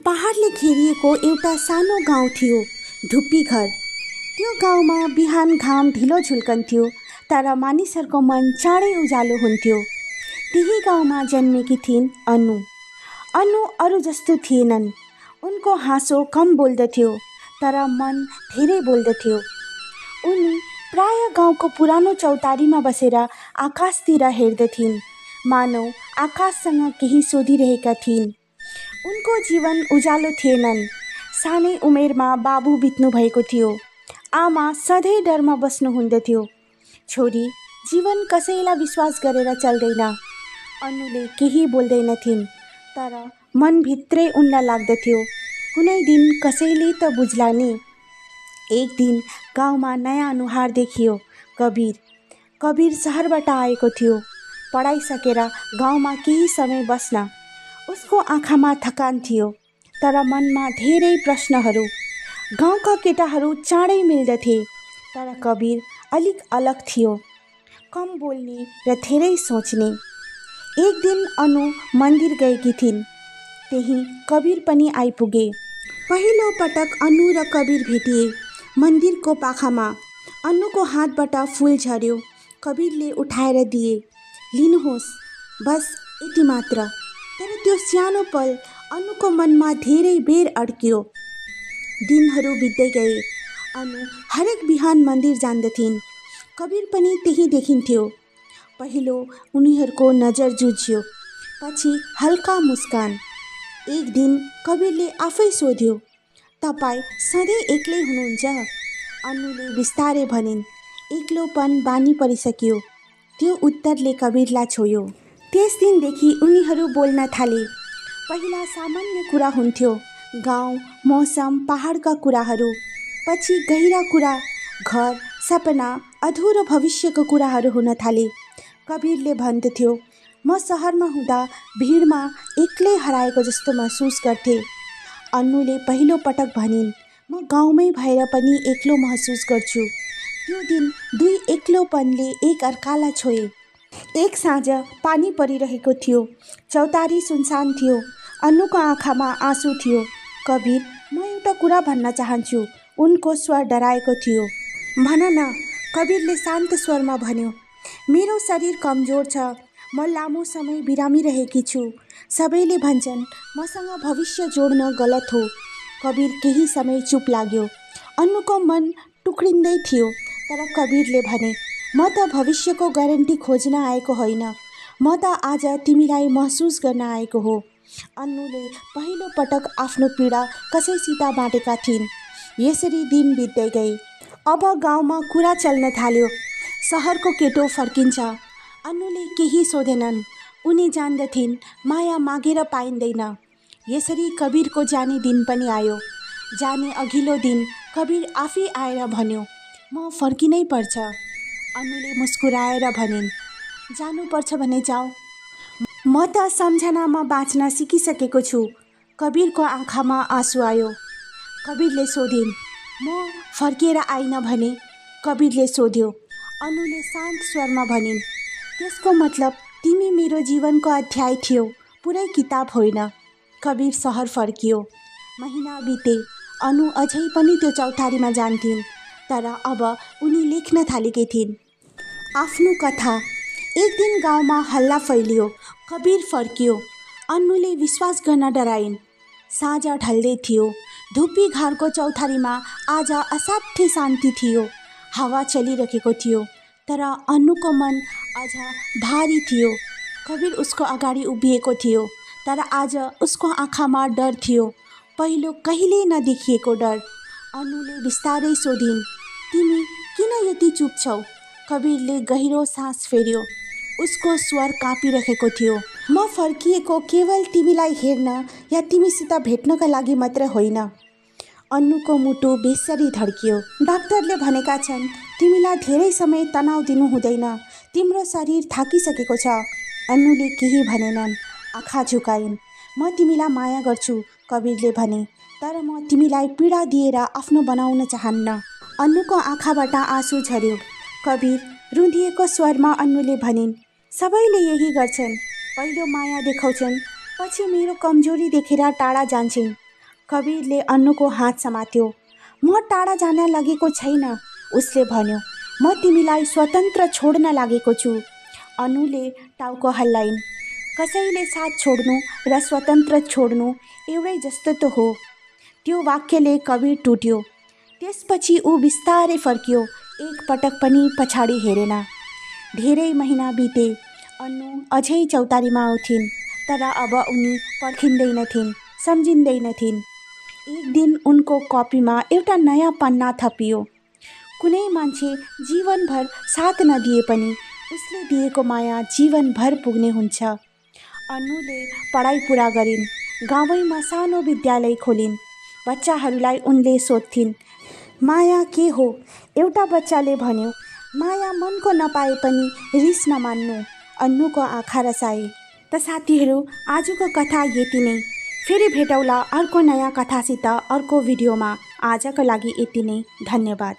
पहाडले घेरिएको एउटा सानो गाउँ थियो, धुप्पी घर। त्यो गाउँमा बिहान घाम ढिलो झुल्कन्थ्यो, तर मानिसहरूको मन चाँडै उज्यालो हुन्थ्यो। त्यही गाउँमा जन्मेकी थिइन् अनु। अनु अरू जस्तो थिएनन्। उनको हाँसो कम बोल्दथ्यो, तर मन धेरै बोल्दथ्यो। उनी प्राय गाउँको पुरानो चौतारीमा बसेर आकाशतिर हेर्दथिन्, मानौ आकाशसँग केही सोधिरहेका थिइन्। उनको जीवन उज्यालो थिएनन्। सानै उमेरमा बाबु बित्नु भएको थियो। आमा सधैँ डरमा बस्नुहुँदथ्यो। छोरी, जीवन कसैलाई विश्वास गरेर चल्दैन। अनुले केही बोल्दैनथिन्, तर मनभित्रै उनलाई लाग्दथ्यो, कुनै दिन कसैले त बुझ्ला नि। एक दिन गाउँमा नयाँ अनुहार देखियो, कबीर। कबीर सहरबाट आएको थियो, पढाइ सकेर गाउँमा केही समय बस्न। उसको आँखामा थकान थियो, तर मनमा धेरै प्रश्नहरू। गाउँका केटाहरू चाँडै मिल्दथे, तर कबीर अलिक अलग थियो, कम बोल्ने र धेरै सोच्ने। एक दिन अनु मन्दिर गएकी थिइन्। त्यही कबीर पनि आइपुगे। पहिलो पटक अनु र कबीर भेटिए। मन्दिरको पाखामा अनुको हातबाट फुल झर्यो। कबीरले उठाएर दिए। लिनुहोस्, बस यति मात्र। तर त्यो सानो पल अनुको मनमा धेरै बेर अड्कियो। दिनहरू बित्दै गए। अनु हरेक बिहान मन्दिर जान्दथिन्। कबीर पनि त्यही देखिन्थ्यो। पहिलो उनीहरूको नजर जुझ्यो, पछि हल्का मुस्कान। एक दिन कबीरले आफै सोध्यो, तपाईँ सधैँ एक्लै हुनुहुन्छ? अनुले बिस्तारै भनिन्, एक्लोपन बानी परिसक्यो। त्यो उत्तरले कबीरलाई छोयो। त्यस दिनदेखि उनीहरू बोल्न थाले। पहिला सामान्य कुरा हुन्थ्यो, गाउँ, मौसम, पहाडका कुराहरू। पछि गहिरा कुरा, घर, सपना, अधुरो भविष्यको कुराहरू हुन थाले। कबीरले भन्दथ्यो, म सहरमा हुँदा भिडमा एक्लै हराएको जस्तो महसुस गर्थेँ। अनुले पहिलो पटक भनिन्, म गाउँमै भएर पनि एक्लो महसुस गर्छु। त्यो दिन दुई एक्लोपनले एक अर्कालाई छोए। एक साँझ पानी परिरहेको थियो। चौतारी सुनसान थियो। अनुको आँखामा आँसु थियो। कबीर, म एउटा कुरा भन्न चाहन्छु। उनको स्वर डराएको थियो। भन न, कबीरले शान्त स्वरमा भन्यो। मेरो शरीर कमजोर छ। म लामो समय बिरामिरहेकी छु। सबैले भन्छन् मसँग भविष्य जोड्न गलत हो। कबीर केही समय चुप लाग्यो। अनुको मन टुक्रिँदै थियो, तर कबीरले भने, म त भविष्यको ग्यारेन्टी खोज्न आएको होइन। म त आज तिमीलाई महसुस गर्न आएको हो। अनुले पहिलो पटक आफ्नो पीडा कसैसित बाँडेका थिइन्। यसरी दिन बित्दै गए। अब गाउँमा कुरा चल्न थाल्यो, सहरको केटो फर्किन्छ। अनुले केही सोधेनन्। उनी जान्दथिन् माया मागेर पाइँदैन। यसरी कबीरको जाने दिन पनि आयो। जाने अघिल्लो दिन कबीर आफै आएर भन्यो, म फर्किनै पर्छ। अनुले मुस्कुराएर भनिन्, जानुपर्छ भने जाऊ। म त सम्झनामा बाँच्न सिकिसकेको छु। कबीरको आँखामा आँसु आयो। कबीरले सोधिन्, म फर्किएर आइन भने? कबीरले सोध्यो। अनुले शान्त स्वरमा भनिन्, त्यसको मतलब तिमी मेरो जीवनको अध्याय थियौ, पुरै किताब होइन। कबीर सहर फर्कियो। महिना बिते। अनु अझै पनि त्यो चौतारीमा जान्थिन्, तर अब उनी लेख्न थालेकी थिइन् आफ्नो कथा। एक दिन गाउँमा हल्ला फैलियो। कबीर फर्कियो। अनुले विश्वास गर्न डराइन्। साँझ ढल्दै थियो। धुप्पी घरको चौतारीमा आज असाध्यै शान्ति थियो। हावा चलिरहेको थियो, तर अनुको मन अझ भारी थियो। कबीर उसको अगाडि उभिएको थियो, तर आज उसको आँखामा डर थियो, पहिलो कहिल्यै नदेखिएको डर। अनुले बिस्तारै सोधिन्, तिमी किन यति चुप छौ? कबीरले गहिरो सास फेर्यो। उसको स्वर काँपिरहेको थियो। म फर्किएको केवल तिमीलाई हेर्न या तिमीसित भेट्नका लागि मात्र होइन। अनुको मुटु बेसरी धड्कियो। डाक्टरले भनेका छन् तिमीलाई धेरै समय तनाव दिनु हुँदैन। तिम्रो शरीर थाकिसकेको छ। अनुले केही भनेनन्, आँखा झुकाइन्। म तिमीलाई माया गर्छु, कबीरले भने, तर म तिमीलाई पीडा दिएर आफ्नो बनाउन चाहन्न। अनुको आँखाबाट आँसु झर्यो। कबीर रुँधिएको स्वरमा अनुले भनिन्, सबैले यही गर्छन्। पहिलो माया देखाउँछन्, पछि मेरो कमजोरी देखेर टाढा जान्छन्। कवीरले अन्नुको हात समात्यो। म टाढा जान लागेको छैन, उसले भन्यो। म तिमीलाई स्वतन्त्र छोड्न लागेको छु। अन्नुले टाउको हल्लाइन्। कसैले साथ छोड्नु र स्वतन्त्र छोड्नु एउटै जस्तो त हो। त्यो वाक्यले कवीर टुट्यो। त्यसपछि ऊ बिस्तारै फर्कियो, एक पटक पनि पछाडि हेरेन। धेरै महिना बिते। अन्नु अझै चौतारीमा आउँथिन्, तर अब उनी पर्खिँदैनथिन्, सम्झिँदैनथिन्। एक दिन उनको कपीमा एउटा नयाँ पन्ना थपियो। कुनै मान्छे जीवनभर साथ नदिए पनि उसले दिएको माया जीवनभर पुग्ने हुन्छ। अन्नुले पढाइ पुरा गरिन्। गाउँमा सानो विद्यालय खोलिन्। बच्चाहरूलाई उनले सोध्थिन्, माया के हो? एउटा बच्चाले भन्यो, माया मनको नपाए पनि रिस नमान्नु। अन्नुको आँखा रसाए। त साथीहरू, आजको कथा यति नै। फेरि भेटौँला अर्को नयाँ कथासित अर्को भिडियोमा। आजको लागि यति नै। धन्यवाद।